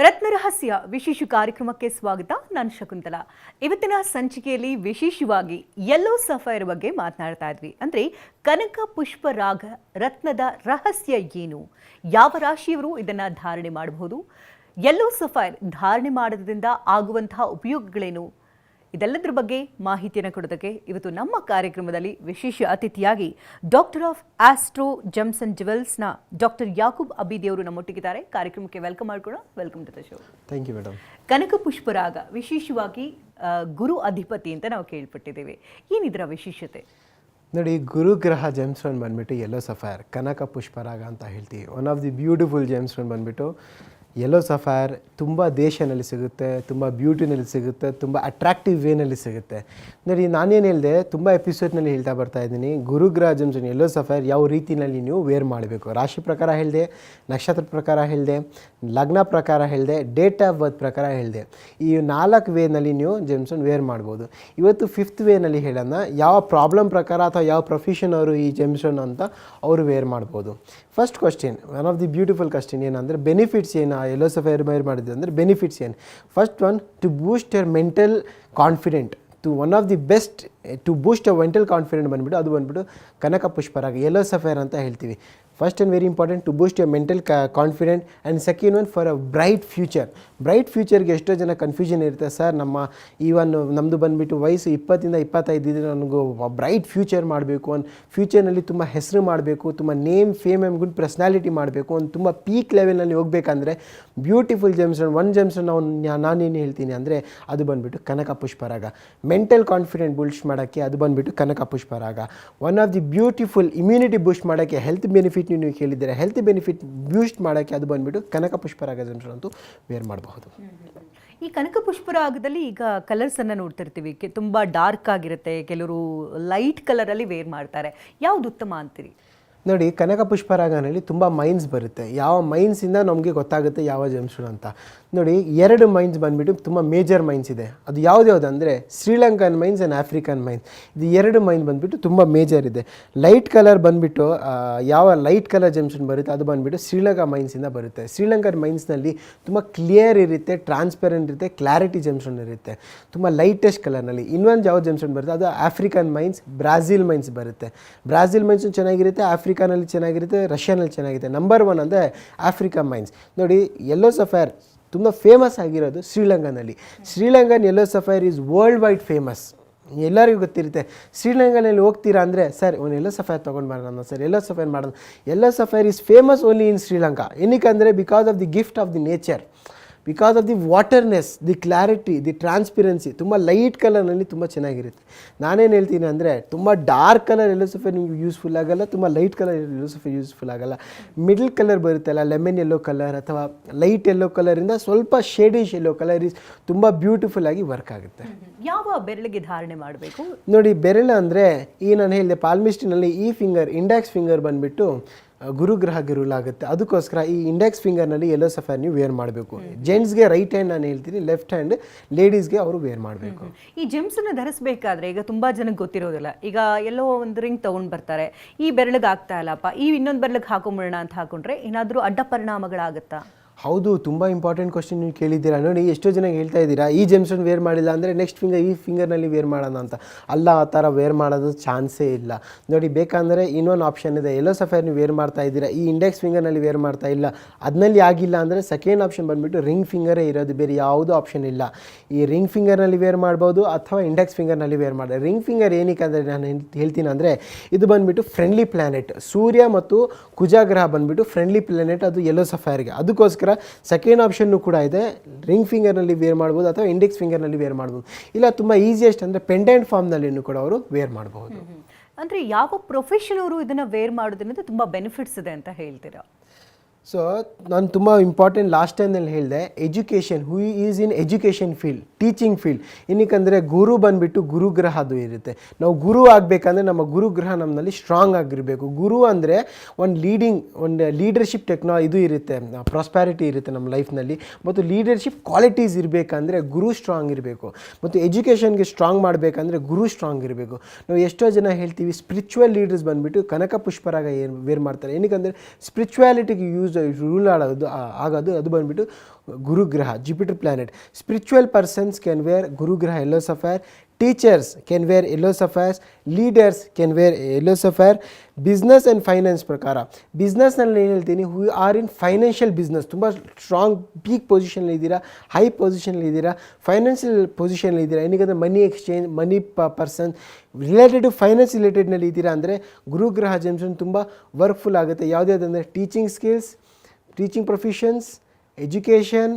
ರತ್ನರಹಸ್ಯ ವಿಶೇಷ ಕಾರ್ಯಕ್ರಮಕ್ಕೆ ಸ್ವಾಗತ. ನಾನು ಶಕುಂತಲಾ. ಇವತ್ತಿನ ಸಂಚಿಕೆಯಲ್ಲಿ ವಿಶೇಷವಾಗಿ ಯೆಲ್ಲೋ ಸಫೈರ್ ಬಗ್ಗೆ ಮಾತನಾಡ್ತಾ ಇದ್ವಿ. ಅಂದ್ರೆ ಕನಕ ಪುಷ್ಪರಾಗ ರತ್ನದ ರಹಸ್ಯ ಏನು, ಯಾವ ರಾಶಿಯವರು ಇದನ್ನ ಧಾರಣೆ ಮಾಡಬಹುದು, ಯೆಲ್ಲೋ ಸಫೈರ್ ಧಾರಣೆ ಮಾಡೋದ್ರಿಂದ ಆಗುವಂತಹ ಉಪಯೋಗಗಳೇನು, ಇದೆಲ್ಲದರ ಬಗ್ಗೆ ಮಾಹಿತಿಯನ್ನು ಕೊಡೋದಕ್ಕೆ ಇವತ್ತು ನಮ್ಮ ಕಾರ್ಯಕ್ರಮದಲ್ಲಿ ವಿಶೇಷ ಅತಿಥಿಯಾಗಿ doctor of astro gems and ಜ್ಯುವೆಲ್ಸ್ನ ಡಾಕ್ಟರ್ ಯಾಕೂಬ್ ಅಬೀದಿ ಅವರು ನಮ್ಮೊಟ್ಟಿಗಿದ್ದಾರೆ. ಕಾರ್ಯಕ್ರಮಕ್ಕೆ ವೆಲ್ಕಮ್ ಮಾಡ್ಕೊಳ್ಳೋಣ. Welcome to the show. Thank you madam. ಕನಕ ಪುಷ್ಪರಾಗ ವಿಶೇಷವಾಗಿ ಗುರು ಅಧಿಪತಿ ಅಂತ ನಾವು ಕೇಳ್ಪಟ್ಟಿದ್ದೇವೆ. ಏನಿದರ ವಿಶೇಷತೆ? ನೋಡಿ, ಗುರುಗ್ರಹ ಜೆಮ್ಸ್ ಸ್ಟೋನ್ ಬಂದ್ಬಿಟ್ಟು ಯೆಲ್ಲೋ ಸಫೈರ್ ಕನಕ ಪುಷ್ಪರಾಗ ಅಂತ ಹೇಳ್ತೀವಿ. One of the beautiful gems stone ಬಂದ್ಬಿಟ್ಟು ಯೆಲ್ಲೋ ಸಫೈರ್ ತುಂಬ ದೇಶನಲ್ಲಿ ಸಿಗುತ್ತೆ, ತುಂಬ ಬ್ಯೂಟಿನಲ್ಲಿ ಸಿಗುತ್ತೆ, ತುಂಬ ಅಟ್ರಾಕ್ಟಿವ್ ವೇನಲ್ಲಿ ಸಿಗುತ್ತೆ. ನೋಡಿ, ನಾನೇನು ಹೇಳಿದೆ, ತುಂಬ ಎಪಿಸೋಡ್ನಲ್ಲಿ ಹೇಳ್ತಾ ಬರ್ತಾ ಇದ್ದೀನಿ, ಗುರುಗ್ರಹ ಜೆಮ್ಸ್ ಸ್ಟೋನ್ ಯೆಲ್ಲೋ ಸಫೈರ್ ಯಾವ ರೀತಿಯಲ್ಲಿ ನೀವು ವೇರ್ ಮಾಡಬೇಕು. ರಾಶಿ ಪ್ರಕಾರ ಹೇಳಿದೆ, ನಕ್ಷತ್ರ ಪ್ರಕಾರ ಹೇಳಿದೆ, ಲಗ್ನ ಪ್ರಕಾರ ಹೇಳಿದೆ, ಡೇಟ್ ಆಫ್ ಬರ್ತ್ ಪ್ರಕಾರ ಹೇಳಿದೆ. ಈ 4 ವೇನಲ್ಲಿ ನೀವು ಜೆಮ್ಸ್ ಸ್ಟೋನ್ ವೇರ್ ಮಾಡ್ಬೋದು. ಇವತ್ತು 5th ವೇನಲ್ಲಿ ಹೇಳೋಣ, ಯಾವ ಪ್ರಾಬ್ಲಮ್ ಪ್ರಕಾರ ಅಥವಾ ಯಾವ ಪ್ರೊಫೆಷನ್ ಅವರು ಈ ಜೆಮ್ಸ್ ಸ್ಟೋನ್ ಅಂತ ಅವರು ವೇರ್ ಮಾಡ್ಬೋದು. First question, one of the beautiful question ಏನಂದರೆ ಬೆನಿಫಿಟ್ಸ್ ಏನು ಯೆಲ್ಲೋ ಸಫೈರ್ ವೇರ್ ಮಾಡಿದ್ದು ಅಂದರೆ ಬೆನಿಫಿಟ್ಸ್ ಏನು. First one, to boost your mental confident. To one of the best to boost your mental confident ಬಂದುಬಿಟ್ಟು ಅದು ಬಂದುಬಿಟ್ಟು ಕನಕ ಪುಷ್ಪರಾಗ ಯೆಲ್ಲೋ ಸಫೈರ್ ಅಂತ ಹೇಳ್ತೀವಿ. First and very important, to boost your mental confident. And second one, for a bright future. Bright ಫ್ಯೂಚರ್ಗೆ ಎಷ್ಟೋ ಜನ ಕನ್ಫ್ಯೂಷನ್ ಇರುತ್ತೆ, ಸರ್ ನಮ್ಮದು ಬಂದುಬಿಟ್ಟು ವಯಸ್ಸು 20 ಇಂದ 25 ಇದ್ದರೆ ನನಗೂ ಬ್ರೈಟ್ ಫ್ಯೂಚರ್ ಮಾಡಬೇಕು, ಒಂದು ಫ್ಯೂಚರ್ನಲ್ಲಿ ತುಂಬ ಹೆಸರು ಮಾಡಬೇಕು, ತುಂಬ name fame and good personality ಮಾಡಬೇಕು, ಒಂದು ತುಂಬ ಪೀಕ್ ಲೆವೆಲ್ನಲ್ಲಿ ಹೋಗಬೇಕಂದ್ರೆ ಬ್ಯೂಟಿಫುಲ್ ಜೆಮ್ಸ್ ಒನ್ ಜೆಮ್ಸ್ ನಾನೇನು ಹೇಳ್ತೀನಿ ಅಂದರೆ ಅದು ಬಂದುಬಿಟ್ಟು ಕನಕ ಪುಷ್ಪರಾಗ. ಮೆಂಟಲ್ ಕಾನ್ಫಿಡೆಂಟ್ ಬೂಸ್ಟ್ ಮಾಡೋಕ್ಕೆ ಅದು ಬಂದುಬಿಟ್ಟು ಕನಕ ಪುಷ್ಪರಾಗ. One of the beautiful immunity boost ಮಾಡೋಕ್ಕೆ, ಹೆಲ್ತ್ ಬೆನಿಫಿಟ್ ನೀವು ಕೇಳಿದ್ದೀರಾ, ಹೆಲ್ತ್ ಬೆನಿಫಿಟ್ ಬೂಸ್ಟ್ ಮಾಡೋಕ್ಕೆ ಅದು ಬಂದುಬಿಟ್ಟು ಕನಕ ಪುಷ್ಪರಾಗ ಜೆಮ್ಸ್ ಅಂತೂ ವೇರ್ ಮಾಡಬಹುದು. ಈ ಕನಕ ಪುಷ್ಪರಾಗದಲ್ಲಿ ಈಗ ಕಲರ್ಸ್ ಅನ್ನ ನೋಡ್ತಿರ್ತೀವಿ, ತುಂಬಾ ಡಾರ್ಕ್ ಆಗಿರುತ್ತೆ, ಕೆಲವರು ಲೈಟ್ ಕಲರ್ ಅಲ್ಲಿ ವೇರ್ ಮಾಡ್ತಾರೆ. ಯಾವ್ದು ಉತ್ತಮ ಅಂತೀರಿ? ನೋಡಿ, ಕನಕ ಪುಷ್ಪರಾಗನಲ್ಲಿ ತುಂಬ ಮೈನ್ಸ್ ಬರುತ್ತೆ. ಯಾವ ಮೈನ್ಸಿಂದ ನಮಗೆ ಗೊತ್ತಾಗುತ್ತೆ ಯಾವ ಜೆಮ್ಸ್ ಸ್ಟೋನ್ ಅಂತ. ನೋಡಿ, 2 ಮೈನ್ಸ್ ಬಂದುಬಿಟ್ಟು ತುಂಬ ಮೇಜರ್ ಮೈನ್ಸ್ ಇದೆ. ಅದು ಯಾವ್ದು ಅಂದರೆ Sri Lankan mines and African mines. ಇದು 2 ಮೈನ್ ಬಂದುಬಿಟ್ಟು ತುಂಬ ಮೇಜರ್ ಇದೆ. ಲೈಟ್ ಕಲರ್ ಬಂದುಬಿಟ್ಟು ಯಾವ ಲೈಟ್ ಕಲರ್ ಜೆಮ್ಸ್ ಸ್ಟೋನ್ ಬರುತ್ತೆ ಅದು ಬಂದುಬಿಟ್ಟು ಶ್ರೀಲಂಕಾ ಮೈನ್ಸಿಂದ ಬರುತ್ತೆ. ಶ್ರೀಲಂಕನ್ ಮೈನ್ಸ್ನಲ್ಲಿ ತುಂಬ ಕ್ಲಿಯರ್ ಇರುತ್ತೆ, ಟ್ರಾನ್ಸ್ಪರೆಂಟ್ ಇರುತ್ತೆ, ಕ್ಲಾರಿಟಿ ಜೆಮ್ಸ್ ಸ್ಟೋನ್ ಇರುತ್ತೆ, ತುಂಬ ಲೈಟೆಸ್ಟ್ ಕಲರ್ನಲ್ಲಿ. ಇನ್ನೊಂದು ಯಾವ ಜೆಮ್ಸ್ ಸ್ಟೋನ್ ಬರುತ್ತೆ ಅದು ಆಫ್ರಿಕನ್ ಮೈನ್ಸ್, ಬ್ರಾಝಿಲ್ ಮೈನ್ಸ್ ಬರುತ್ತೆ. ಬ್ರಾಝಿಲ್ ಮೈನ್ಸು ಚೆನ್ನಾಗಿರುತ್ತೆ, ಆಫ್ರಿಕಾನಲ್ಲಿ ಚೆನ್ನಾಗಿರುತ್ತೆ, ರಷ್ಯಾನಲ್ಲಿ ಚೆನ್ನಾಗಿರುತ್ತೆ. ನಂಬರ್ 1 ಅಂದರೆ ಆಫ್ರಿಕಾ ಮೈನ್ಸ್. ನೋಡಿ, ಯೆಲ್ಲೋ ಸಫೈರ್ ತುಂಬ ಫೇಮಸ್ ಆಗಿರೋದು ಶ್ರೀಲಂಕಾನಲ್ಲಿ. Sri Lankan yellow sapphire is world wide famous. ಎಲ್ಲರಿಗೂ ಗೊತ್ತಿರುತ್ತೆ. ಶ್ರೀಲಂಕಾನಲ್ಲಿ ಹೋಗ್ತೀರಾ ಅಂದರೆ, ಸರ್ ಒಂದು ಯೆಲ್ಲೋ ಸಫೈರ್ ತೊಗೊಂಡು ಬರೋಣ, ಸರ್ ಯೆಲ್ಲೋ ಸಫೈರ್ ಮಾಡೋಣ. Yellow sapphire is famous only in Sri Lanka. ಏನಕ್ಕೆ because of the gift of the nature, because of the waterness, the clarity, the transparency. ತುಂಬ ಲೈಟ್ ಕಲರ್ನಲ್ಲಿ ತುಂಬ ಚೆನ್ನಾಗಿರುತ್ತೆ. ನಾನೇನು ಹೇಳ್ತೀನಿ ಅಂದರೆ, ತುಂಬ ಡಾರ್ಕ್ ಕಲರ್ ಯೆಲ್ಲೋ ಸಫೈರ್ ನಿಮ್ಗೆ ಯೂಸ್ಫುಲ್ ಆಗಲ್ಲ, ತುಂಬ light colour yellow sapphire useful ಆಗಲ್ಲ. ಮಿಡಲ್ ಕಲರ್ ಬರುತ್ತಲ್ಲ, ಲೆಮನ್ ಯೆಲ್ಲೋ ಕಲರ್ ಅಥವಾ ಲೈಟ್ ಯೆಲ್ಲೋ ಕಲರಿಂದ ಸ್ವಲ್ಪ ಶೇಡಿಶ್ ಯೆಲ್ಲೋ ಕಲರ್ ಈಸ್ ತುಂಬ ಬ್ಯೂಟಿಫುಲ್ ಆಗಿ ವರ್ಕ್ ಆಗುತ್ತೆ. ಯಾವ ಬೆರಳಿಗೆ ಧಾರಣೆ ಮಾಡಬೇಕು? ನೋಡಿ, ಬೆರಳು ಅಂದರೆ ಈ ನಾನು ಹೇಳಿದೆ ಪಾಲ್ಮಿಸ್ಟಿನಲ್ಲಿ ಈ ಫಿಂಗರ್, ಇಂಡೆಕ್ಸ್ ಫಿಂಗರ್ ಬಂದುಬಿಟ್ಟು ಗುರುಗ್ರಹ ಗಿರುಲಾಗುತ್ತೆ. ಅದಕ್ಕೋಸ್ಕರ ಈ ಇಂಡೆಕ್ಸ್ ಫಿಂಗರ್ನಲ್ಲಿ ಯೆಲ್ಲೋ ಸಫೈರ್ ನೀವು ವೇರ್ ಮಾಡಬೇಕು. ಜೆಂಟ್ಸ್ಗೆ ರೈಟ್ ಹ್ಯಾಂಡ್ ನಾನು ಹೇಳ್ತೀನಿ, ಲೆಫ್ಟ್ ಹ್ಯಾಂಡ್ ಲೇಡೀಸ್ಗೆ ಅವರು ವೇರ್ ಮಾಡಬೇಕು. ಈ ಜೆಮ್ಸನ್ನು ಧರಿಸಬೇಕಾದ್ರೆ ಈಗ ತುಂಬ ಜನಕ್ಕೆ ಗೊತ್ತಿರೋದಿಲ್ಲ. ಈಗ ಎಲ್ಲೋ ಒಂದು ರಿಂಗ್ ತೊಗೊಂಡು ಬರ್ತಾರೆ, ಈ ಬೆರಳಿಗೆ ಆಗ್ತಾ ಇಲ್ಲಪ್ಪ, ಈ ಇನ್ನೊಂದು ಬೆರಳಿಗೆ ಹಾಕೊಂಬಿಡೋಣ ಅಂತ ಹಾಕೊಂಡ್ರೆ ಏನಾದರೂ ಅಡ್ಡ ಪರಿಣಾಮಗಳಾಗುತ್ತಾ? ಹೌದು, ತುಂಬ ಇಂಪಾರ್ಟೆಂಟ್ ಕ್ವಶನ್ ನೀವು ಕೇಳಿದ್ದೀರಾ. ನೋಡಿ, ಎಷ್ಟೋ ಜನ ಹೇಳ್ತಾ ಇದ್ದೀರಾ ಈ ಜೆಮ್ಸ್ ಸ್ಟೋನ್ ವೇರ್ ಮಾಡಿಲ್ಲ ಅಂದರೆ ನೆಕ್ಸ್ಟ್ ಫಿಂಗರ್ ಈ ಫಿಂಗರ್ನಲ್ಲಿ ವೇರ್ ಮಾಡೋಣ ಅಂತ. ಅಲ್ಲ, ಆ ಥರ ವೇರ್ ಮಾಡೋದು ಚಾನ್ಸೇ ಇಲ್ಲ. ನೋಡಿ, ಬೇಕಂದರೆ ಇನ್ನೊಂದು ಆಪ್ಷನ್ ಇದೆ. ಯೆಲ್ಲೋ ಸಫೈರ್ ನೀವು ವೇರ್ ಮಾಡ್ತಾ ಇದ್ದೀರಾ, ಈ ಇಂಡೆಕ್ಸ್ ಫಿಂಗರ್ನಲ್ಲಿ ವೇರ್ ಮಾಡ್ತಾ ಇಲ್ಲ, ಅದರಲ್ಲಿ ಆಗಿಲ್ಲ ಅಂದರೆ ಸೆಕೆಂಡ್ ಆಪ್ಷನ್ ಬಂದುಬಿಟ್ಟು ರಿಂಗ್ ಫಿಂಗರೇ ಇರೋದು, ಬೇರೆ ಯಾವುದೂ ಆಪ್ಷನ್ ಇಲ್ಲ. ಈ ರಿಂಗ್ ಫಿಂಗರ್ನಲ್ಲಿ ವೇರ್ ಮಾಡ್ಬೋದು ಅಥವಾ ಇಂಡೆಕ್ಸ್ ಫಿಂಗರ್ನಲ್ಲಿ ವೇರ್ ಮಾಡೋದು. ರಿಂಗ್ ಫಿಂಗರ್ ಏನಕ್ಕೆ ಅಂದರೆ ನಾನು ಹೇಳ್ತೀನಿ ಅಂದರೆ, ಇದು ಬಂದುಬಿಟ್ಟು ಫ್ರೆಂಡ್ಲಿ ಪ್ಲ್ಯಾನೆಟ್. ಸೂರ್ಯ ಮತ್ತು ಕುಜಗ್ರಹ ಬಂದುಬಿಟ್ಟು ಫ್ರೆಂಡ್ಲಿ ಪ್ಲ್ಯಾನೆಟ್, ಅದು ಯೆಲ್ಲೋ ಸಫೈರ್ಗೆ. ಅದಕ್ಕೋಸ್ಕರ ಸೆಕೆಂಡ್ ಆಪ್ಷನ್ನು ಕೂಡ ಇದೆ, ರಿಂಗ್ ಫಿಂಗರ್ನಲ್ಲಿ ವೇರ್ ಮಾಡ್ಬೋದು ಅಥವಾ ಇಂಡೆಕ್ಸ್ ಫಿಂಗರ್ನಲ್ಲಿ ವೇರ್ ಮಾಡ್ಬೋದು. ಇಲ್ಲ, ತುಂಬ ಈಸಿಯೆಸ್ಟ್ ಅಂದರೆ ಪೆಂಡೆಂಟ್ ಫಾರ್ಮ್ನಲ್ಲಿಯೂ ಕೂಡ ಅವರು ವೇರ್ ಮಾಡಬಹುದು. ಅಂದರೆ ಯಾವ ಪ್ರೊಫೆಷನ್ ಅವರು ಇದನ್ನು ವೇರ್ ಮಾಡೋದ್ರಿಂದ ತುಂಬ ಬೆನಿಫಿಟ್ಸ್ ಇದೆ ಅಂತ ಹೇಳ್ತೀರಾ? ಸೊ ನಾನು ತುಂಬ ಇಂಪಾರ್ಟೆಂಟ್ ಲಾಸ್ಟ್ ಟೈಮ್ನಲ್ಲಿ ಹೇಳಿದೆ, education, who is in education field, teaching field. ಏನಕ್ಕಂದರೆ ಗುರು ಬಂದುಬಿಟ್ಟು ಗುರುಗ್ರಹ ಅದು ಇರುತ್ತೆ. ನಾವು ಗುರು ಆಗಬೇಕಂದ್ರೆ ನಮ್ಮ ಗುರುಗ್ರಹ ನಮ್ಮಲ್ಲಿ ಸ್ಟ್ರಾಂಗ್ ಆಗಿರಬೇಕು. ಗುರು ಅಂದರೆ ಒಂದು ಲೀಡರ್ಶಿಪ್ ಇದು ಇರುತ್ತೆ, ಪ್ರಾಸ್ಪ್ಯಾರಿಟಿ ಇರುತ್ತೆ ನಮ್ಮ ಲೈಫ್ನಲ್ಲಿ. ಮತ್ತು ಲೀಡರ್ಶಿಪ್ ಕ್ವಾಲಿಟೀಸ್ ಇರಬೇಕಂದ್ರೆ ಗುರು ಸ್ಟ್ರಾಂಗ್ ಇರಬೇಕು. ಮತ್ತು ಎಜುಕೇಷನ್ಗೆ ಸ್ಟ್ರಾಂಗ್ ಮಾಡಬೇಕಂದ್ರೆ ಗುರು ಸ್ಟ್ರಾಂಗ್ ಇರಬೇಕು. ನಾವು ಎಷ್ಟೋ ಜನ ಹೇಳ್ತೀವಿ ಸ್ಪಿರಿಚುವಲ್ ಲೀಡರ್ಸ್ ಬಂದುಬಿಟ್ಟು ಕನಕ ಪುಷ್ಪರಾಗ ವೇರ್ ಮಾಡ್ತಾರೆ. ಏನಕ್ಕಂದರೆ ಸ್ಪಿರಿಚುವಾಲಿಟಿಗೆ ರೂಲ್ ಆಗೋದು ಅದು ಬಂದುಬಿಟ್ಟು Guru Graha, Jupiter planet. Spiritual persons can wear Guru Graha yellow sapphire. Teachers can wear yellow sapphires. Leaders can wear yellow sapphire. Business and finance ಪ್ರಕಾರ ಬಿಸ್ನೆಸ್ನಲ್ಲಿ ಏನು ಹೇಳ್ತೀನಿ, who are in financial business, ತುಂಬ strong peak ಪೊಸಿಷನಲ್ಲಿ ಇದ್ದೀರಾ, high ಪೊಸಿಷನಲ್ಲಿ ಇದ್ದೀರಾ, financial ಪೊಸಿಷನಲ್ಲಿ ಇದ್ದೀರಾ, ಏನಕ್ಕೆ money exchange, money person related to finance ರಿಲೇಟೆಡ್ನಲ್ಲಿ ಇದ್ದೀರಾ ಅಂದರೆ ಗುರುಗ್ರಹ ಜೆಮ್ಸ್ಟೋನ್ ತುಂಬ ವರ್ಕ್ಫುಲ್ ಆಗುತ್ತೆ. ಯಾವುದ್ಯಾವುದಂದರೆ teaching skills, teaching professions, education,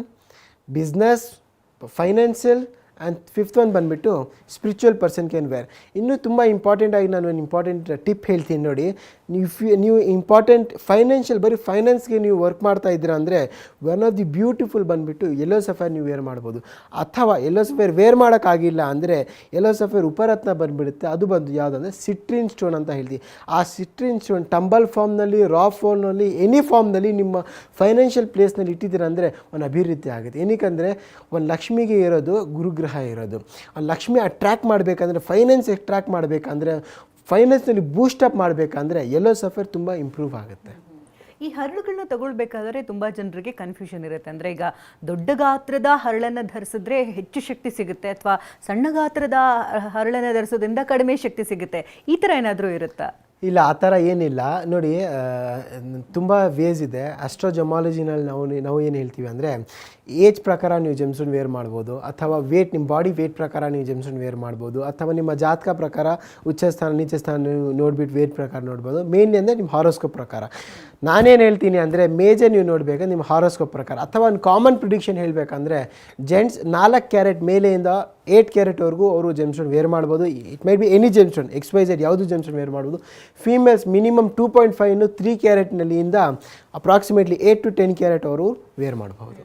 business, financial and fifth one ಬಂದುಬಿಟ್ಟು ಸ್ಪಿರಿಚುವಲ್ ಪರ್ಸನ್ ಕ್ಯಾನ್ ವೇರ್. ಇನ್ನೂ ತುಂಬ ಇಂಪಾರ್ಟೆಂಟಾಗಿ ನಾನು ಒಂದು ಇಂಪಾರ್ಟೆಂಟ್ ಟಿಪ್ ಹೇಳ್ತೀನಿ ನೋಡಿ. ನೀವು ಇಂಪಾರ್ಟೆಂಟ್ ಫೈನಾನ್ಷಿಯಲ್, ಬರೀ ಫೈನಾನ್ಸ್ಗೆ ನೀವು ವರ್ಕ್ ಮಾಡ್ತಾ ಇದ್ದೀರಾ ಅಂದರೆ ಒನ್ ಆಫ್ ದಿ ಬ್ಯೂಟಿಫುಲ್ ಬಂದುಬಿಟ್ಟು ಯೆಲ್ಲೋ ಸಫೈರ್ ನೀವು ವೇರ್ ಮಾಡ್ಬೋದು. ಅಥವಾ ಯೆಲ್ಲೋ ಸಫೈರ್ ವೇರ್ ಮಾಡೋಕ್ಕಾಗಿಲ್ಲ ಅಂದರೆ ಯೆಲ್ಲೋ ಸಫೈರ್ ಉಪರತ್ನ ಬಂದುಬಿಡುತ್ತೆ. ಅದು ಬಂದು ಯಾವುದಂದರೆ ಸಿಟ್ರಿನ್ ಸ್ಟೋನ್ ಅಂತ ಹೇಳ್ತೀವಿ. ಆ ಸಿಟ್ರಿನ್ ಸ್ಟೋನ್ ಟಂಬಲ್ ಫಾರ್ಮ್ನಲ್ಲಿ, ರಾ ಫಾರ್ಮ್ನಲ್ಲಿ, ಎನಿ ಫಾರ್ಮ್ನಲ್ಲಿ ನಿಮ್ಮ ಫೈನಾನ್ಷಿಯಲ್ ಪ್ಲೇಸ್ನಲ್ಲಿ ಇಟ್ಟಿದ್ದೀರ ಅಂದರೆ ಒಂದು ಅಭಿವೃದ್ಧಿ ಆಗುತ್ತೆ. ಏನಕ್ಕಂದರೆ ಒಂದು ಲಕ್ಷ್ಮಿಗೆ ಇರೋದು ಗುರುಗ್ರಹ ಇರೋದು. ಆ ಲಕ್ಷ್ಮಿ ಅಟ್ರ್ಯಾಕ್ಟ್ ಮಾಡಬೇಕಂದ್ರೆ, ಫೈನಾನ್ಸ್ ಅಟ್ರ್ಯಾಕ್ಟ್ ಮಾಡಬೇಕಂದ್ರೆ, ಫೈನಾನ್ಸ್ನಲ್ಲಿ ಬೂಸ್ಟಪ್ ಮಾಡಬೇಕಂದ್ರೆ ಯೆಲ್ಲೋ ಸಫೈರ್ ತುಂಬ ಇಂಪ್ರೂವ್ ಆಗುತ್ತೆ. ಈ ಹರಳುಗಳನ್ನ ತಗೊಳ್ಬೇಕಾದ್ರೆ ತುಂಬ ಜನರಿಗೆ ಕನ್ಫ್ಯೂಷನ್ ಇರುತ್ತೆ. ಅಂದರೆ ಈಗ ದೊಡ್ಡ ಗಾತ್ರದ ಹರಳನ್ನು ಧರಿಸಿದ್ರೆ ಹೆಚ್ಚು ಶಕ್ತಿ ಸಿಗುತ್ತೆ, ಅಥವಾ ಸಣ್ಣ ಗಾತ್ರದ ಹರಳನ್ನು ಧರಿಸೋದ್ರಿಂದ ಕಡಿಮೆ ಶಕ್ತಿ ಸಿಗುತ್ತೆ, ಈ ಥರ ಏನಾದರೂ ಇರುತ್ತಾ? ಇಲ್ಲ, ಆ ಥರ ಏನಿಲ್ಲ ನೋಡಿ. ತುಂಬ ವೇಸ್ ಇದೆ. ಅಸ್ಟ್ರೋಜಮಾಲಜಿನಲ್ಲಿ ನಾವು ಏನು ಹೇಳ್ತೀವಿ ಅಂದರೆ ಏಜ್ ಪ್ರಕಾರ ನೀವು ಜೆಮ್ಸ್ಟೋನ್ ವೇರ್ ಮಾಡ್ಬೋದು, ಅಥವಾ ವೇಟ್, ನಿಮ್ಮ ಬಾಡಿ ವೇಟ್ ಪ್ರಕಾರ ನೀವು ಜೆಮ್ಸ್ಟೋನ್ ವೇರ್ ಮಾಡ್ಬೋದು, ಅಥವಾ ನಿಮ್ಮ ಜಾತಕ ಪ್ರಕಾರ ಉಚ್ಚ ಸ್ಥಾನ ನೀಚ ಸ್ಥಾನ ನೀವು ನೋಡಿಬಿಟ್ಟು ವೇಟ್ ಪ್ರಕಾರ ನೋಡ್ಬೋದು. ಮೇನ್ಲಿ ಅಂದರೆ ನಿಮ್ಮ ಹಾರೋಸ್ಕೋಪ್ ಪ್ರಕಾರ. ನಾನೇನು ಹೇಳ್ತೀನಿ ಅಂದರೆ ಮೇಜರ್ ನೀವು ನೋಡಬೇಕು ನಿಮ್ಮ ಹಾರೋಸ್ಕೋಪ್ ಪ್ರಕಾರ. ಅಥವಾ ಒಂದು ಕಾಮನ್ ಪ್ರಿಡಿಕ್ಷನ್ ಹೇಳಬೇಕಂದ್ರೆ ಜೆಂಟ್ಸ್ 4 ಕ್ಯಾರೆಟ್ ಮೇಲೆಯಿಂದ 8 ಕ್ಯಾರೆಟ್ವರೆಗೂ ಅವರು ಜೆಮ್ಸ್ಟೋನ್ ವೇರ್ ಮಾಡ್ಬೋದು. It might be any gemstone, XYZ ಯಾವುದು ಜೆಮ್ಸ್ಟೋನ್ ವೇರ್ ಮಾಡ್ಬೋದು. ಫೀಮೇಲ್ಸ್ ಮಿನಿಮಮ್ 2.5 3 ಕ್ಯಾರೆಟ್ನಲ್ಲಿಂದ ಅಪ್ರಾಕ್ಸಿಮೇಟ್ಲಿ 8 to 10 ಕ್ಯಾರೆಟ್ ಅವರು ವೇರ್ ಮಾಡಬಹುದು.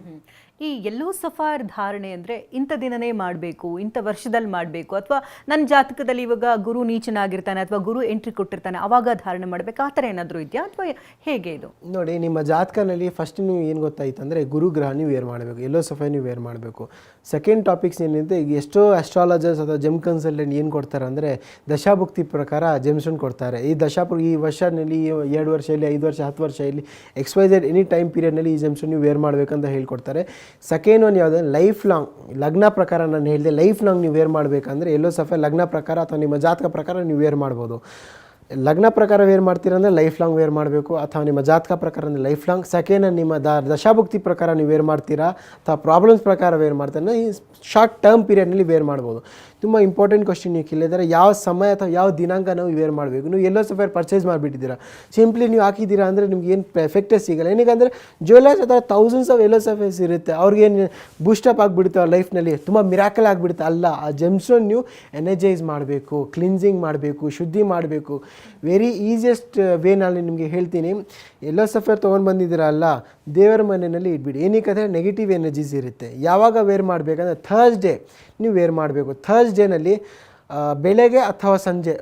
ಈ ಯೆಲ್ಲೋ ಸಫೈರ್ ಧಾರಣೆ ಅಂದರೆ ಇಂಥ ದಿನನೇ ಮಾಡಬೇಕು, ಇಂಥ ವರ್ಷದಲ್ಲಿ ಮಾಡಬೇಕು, ಅಥವಾ ನನ್ನ ಜಾತಕದಲ್ಲಿ ಇವಾಗ ಗುರು ನೀಚನಾಗಿರ್ತಾನೆ ಅಥವಾ ಗುರು ಎಂಟ್ರಿ ಕೊಟ್ಟಿರ್ತಾನೆ ಆವಾಗ ಧಾರಣೆ ಮಾಡಬೇಕು, ಆ ಥರ ಏನಾದರೂ ಇದೆಯಾ ಅಥವಾ ಹೇಗೆ ಇದು? ನೋಡಿ, ನಿಮ್ಮ ಜಾತಕನಲ್ಲಿ ಫಸ್ಟ್ ನೀವು ಏನು ಗೊತ್ತಾಯ್ತು ಅಂದರೆ ಗುರುಗ್ರಹ ನೀವು ವೇರ್ ಮಾಡಬೇಕು, ಯೆಲ್ಲೋ ಸಫೈರ್ ನೀವು ವೇರ್ ಮಾಡಬೇಕು. ಸೆಕೆಂಡ್ ಟಾಪಿಕ್ಸ್ ಏನಿದೆ, ಈಗ ಎಷ್ಟೋ ಅಸ್ಟ್ರಾಲಜರ್ಸ್ ಅಥವಾ ಜೆಮ್ ಕನ್ಸಲ್ಟೆಂಟ್ ಏನು ಕೊಡ್ತಾರೆ ಅಂದರೆ ದಶಾಭುಕ್ತಿ ಪ್ರಕಾರ ಜೆಮ್ಸ್ಟೋನ್ ಕೊಡ್ತಾರೆ. ಈ ವರ್ಷದಲ್ಲಿ 2 ವರ್ಷ ಇಲ್ಲಿ, 5 ವರ್ಷ, 10 ವರ್ಷ ಇಲ್ಲಿ, XYZ ಎನಿ ಟೈಮ್ ಪೀರಿಯಡ್ನಲ್ಲಿ ಈ ಜೆಮ್ಸ್ಟೋನ್ ನೀವು ವೇರ್ ಮಾಡಬೇಕಂತ ಹೇಳ್ಕೊಡ್ತಾರೆ. ಸೆಕೆಂಡ್ ಒನ್ ಯಾವುದು, ಲೈಫ್ ಲಾಂಗ್, ಲಗ್ನ ಪ್ರಕಾರ ನಾನು ಹೇಳಿದೆ, ಲೈಫ್ ಲಾಂಗ್ ನೀವು ವೇರ್ ಮಾಡಬೇಕಂದ್ರೆ ಯೆಲ್ಲೋ ಸಫೈರ್ ಲಗ್ನ ಪ್ರಕಾರ ಅಥವಾ ನಿಮ್ಮ ಜಾತಕ ಪ್ರಕಾರ ನೀವು ವೇರ್ ಮಾಡ್ಬೋದು. ಲಗ್ನ ಪ್ರಕಾರ ವೇರ್ ಮಾಡ್ತೀರಂದರೆ ಲೈಫ್ ಲಾಂಗ್ ವೇರ್ ಮಾಡಬೇಕು, ಅಥವಾ ನಿಮ್ಮ ಜಾತಕ ಪ್ರಕಾರ ಅಂದರೆ ಲೈಫ್ ಲಾಂಗ್. ಸೆಕೆಂಡ್ ನಿಮ್ಮ ದಶಾಭುಕ್ತಿ ಪ್ರಕಾರ ನೀವು ವೇರ್ ಮಾಡ್ತೀರಾ ಅಥವಾ ಪ್ರಾಬ್ಲಮ್ಸ್ ಪ್ರಕಾರ ವೇರ್ ಮಾಡ್ತಾರೆ, ಈ ಶಾರ್ಟ್ ಟರ್ಮ್ ಪೀರಿಯಡ್ನಲ್ಲಿ ವೇರ್ ಮಾಡ್ಬೋದು. ತುಂಬ ಇಂಪಾರ್ಟೆಂಟ್ ಕ್ವಶನ್ ನೀವು ಕೇಳಿದರೆ ಯಾವ ಸಮಯ ಅಥವಾ ಯಾವ ದಿನಾಂಕ ನಾವು ವೇರ್ ಮಾಡಬೇಕು. ನೀವು ಯೆಲ್ಲೋ ಸಫೈರ್ ಪರ್ಚೇಸ್ ಮಾಡಿಬಿಟ್ಟಿದ್ದೀರಾ, ಸಿಂಪ್ಲಿ ನೀವು ಹಾಕಿದ್ದೀರಾ ಅಂದರೆ ನಿಮ್ಗೆ ಏನು ಎಫೆಕ್ಟೇ ಸಿಗಲ್ಲ. ಏನಕ್ಕೆ ಜ್ಯುವೆಲರ್ಸ್ ಅಥವಾ ಥೌಸಂಡ್ಸ್ ಆಫ್ ಯೆಲ್ಲೋ ಸಫೈರ್ಸ್ ಇರುತ್ತೆ, ಅವ್ರಿಗೇನು ಬೂಸ್ಟಪ್ ಆಗಿಬಿಡುತ್ತೆ ಅವ್ರ ಲೈಫ್ನಲ್ಲಿ, ತುಂಬ ಮಿರಾಕಲ್ ಆಗಿಬಿಡುತ್ತೆ. ಅಲ್ಲ, ಆ ಜೆಮ್ಸ್ಟೋನ್ ನೀವು ಎನರ್ಜೈಸ್ ಮಾಡಬೇಕು, ಕ್ಲಿನ್ಸಿಂಗ್ ಮಾಡಬೇಕು, ಶುದ್ಧಿ ಮಾಡಬೇಕು. ವೆರಿ ಈಸಿಯೆಸ್ಟ್ ವೇನಲ್ಲಿ ನಿಮಗೆ ಹೇಳ್ತೀನಿ, ಯೆಲ್ಲೋ ಸಫೈರ್ ತೊಗೊಂಡು ಬಂದಿದ್ದೀರಲ್ಲ, ದೇವರ ಮನೆಯಲ್ಲಿ ಇಟ್ಬಿಡಿ. ಏನಕ್ಕೆ ನೆಗೆಟಿವ್ ಎನರ್ಜೀಸ್ ಇರುತ್ತೆ. ಯಾವಾಗ ವೇರ್ ಮಾಡಬೇಕಂದ್ರೆ ಥರ್ಸ್ಡೇ ನೀವು ವೇರ್ ಮಾಡಬೇಕು. ಥರ್ಸ್ಡೇನಲ್ಲಿ ಬೆಳಗ್ಗೆ ಅಥವಾ ಸಂಜೆ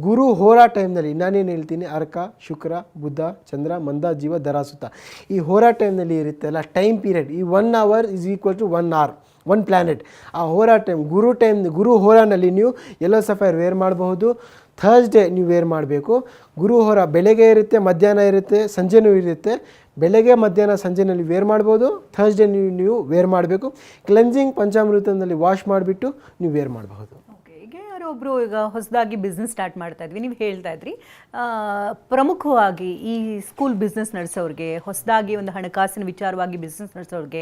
ಗುರು ಹೋರಾ ಟೈಮ್ನಲ್ಲಿ, ನಾನೇನು ಹೇಳ್ತೀನಿ, ಅರ್ಕ, ಶುಕ್ರ, ಬುಧ, ಚಂದ್ರ, ಮಂದ, ಜೀವ, ದರಾಸುತ್ತ, ಈ ಹೋರಾ ಟೈಮ್ನಲ್ಲಿ ಇರುತ್ತಲ್ಲ ಟೈಮ್ ಪೀರಿಯಡ್, ಈ 1 hour is equal to 1 hour, 1 planet. ಆ ಹೋರಾ ಟೈಮ್, ಗುರು ಹೋರಾನಲ್ಲಿ ನೀವು ಯೆಲ್ಲೋ ಸಫೈರ್ ವೇರ್ ಮಾಡಬಹುದು. ಥರ್ಸ್ಡೇ ನೀವು ವೇರ್ ಮಾಡಬೇಕು. ಗುರು ಹೋರ ಬೆಳಗ್ಗೆ ಇರುತ್ತೆ, ಮಧ್ಯಾಹ್ನ ಇರುತ್ತೆ, ಸಂಜೆನೂ ಇರುತ್ತೆ. ಬೆಳಗ್ಗೆ, ಮಧ್ಯಾಹ್ನ, ಸಂಜೆನಲ್ಲಿ ವೇರ್ ಮಾಡ್ಬೋದು. ಥರ್ಸ್ಡೇ ನೀವು ವೇರ್ ಮಾಡಬೇಕು. ಕ್ಲೆನ್ಸಿಂಗ್ ಪಂಚಾಮೃತದಲ್ಲಿ ವಾಶ್ ಮಾಡಿಬಿಟ್ಟು ನೀವು ವೇರ್ ಮಾಡಬಹುದು. ಈಗ ಯಾರೊಬ್ಬರು ಈಗ ಹೊಸದಾಗಿ ಬಿಸ್ನೆಸ್ ಸ್ಟಾರ್ಟ್ ಮಾಡ್ತಾ ಇದ್ವಿ, ನೀವು ಹೇಳ್ತಾ ಇದ್ರಿ ಪ್ರಮುಖವಾಗಿ ಈ ಸ್ಕೂಲ್ ಬಿಸ್ನೆಸ್ ನಡೆಸೋರಿಗೆ, ಹೊಸದಾಗಿ ಒಂದು ಹಣಕಾಸಿನ ವಿಚಾರವಾಗಿ ಬಿಸ್ನೆಸ್ ನಡೆಸೋರಿಗೆ